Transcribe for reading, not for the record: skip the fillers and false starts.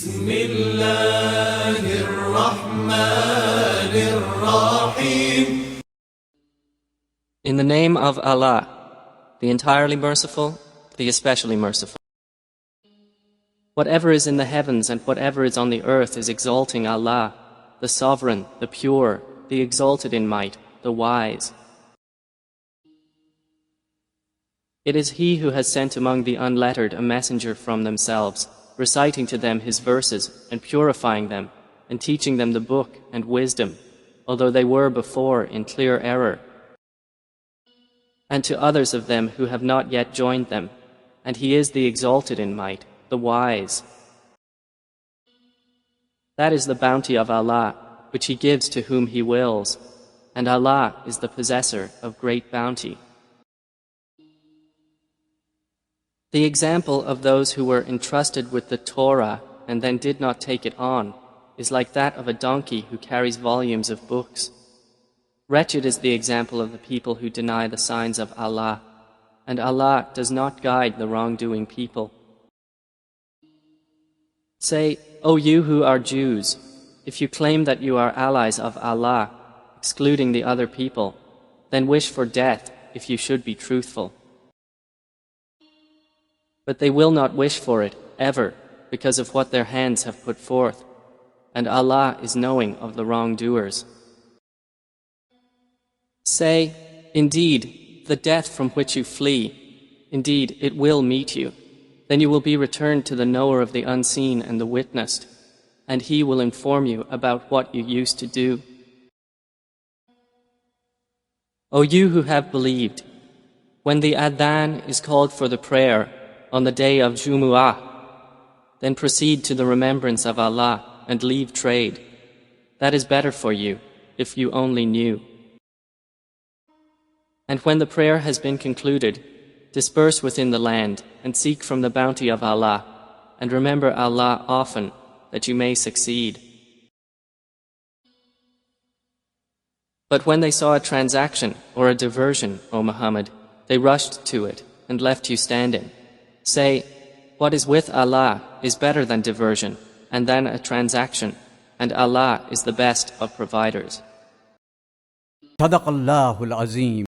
بسم الله الرحمن الرحيم. In the name of Allah, the entirely merciful, the especially merciful. Whatever is in the heavens and whatever is on the earth is exalting Allah, the Sovereign, the Pure, the Exalted in might, the Wise. It is He who has sent among the unlettered a messenger from themselves, reciting to them His verses and purifying them and teaching them the book and wisdom, although they were before in clear error. And to others of them who have not yet joined them, and He is the Exalted in might, the Wise. That is the bounty of Allah, which He gives to whom He wills, and Allah is the possessor of great bounty. The example of those who were entrusted with the Torah and then did not take it on is like that of a donkey who carries volumes of books. Wretched is the example of the people who deny the signs of Allah, and Allah does not guide the wrongdoing people. Say, O you who are Jews, if you claim that you are allies of Allah, excluding the other people, then wish for death if you should be truthful. But they will not wish for it, ever, because of what their hands have put forth, and Allah is knowing of the wrongdoers. Say, indeed, the death from which you flee, indeed, it will meet you. Then you will be returned to the knower of the unseen and the witnessed, and He will inform you about what you used to do. O you who have believed, when the adhan is called for the prayer on the day of Jumaa, then proceed to the remembrance of Allah and leave trade. That is better for you, if you only knew. And when the prayer has been concluded, disperse within the land and seek from the bounty of Allah, and remember Allah often, that you may succeed. But when they saw a transaction or a diversion, O Muhammad, they rushed to it and left you standing. Say, what is with Allah is better than diversion and than a transaction, and Allah is the best of providers. صدق الله العظيم.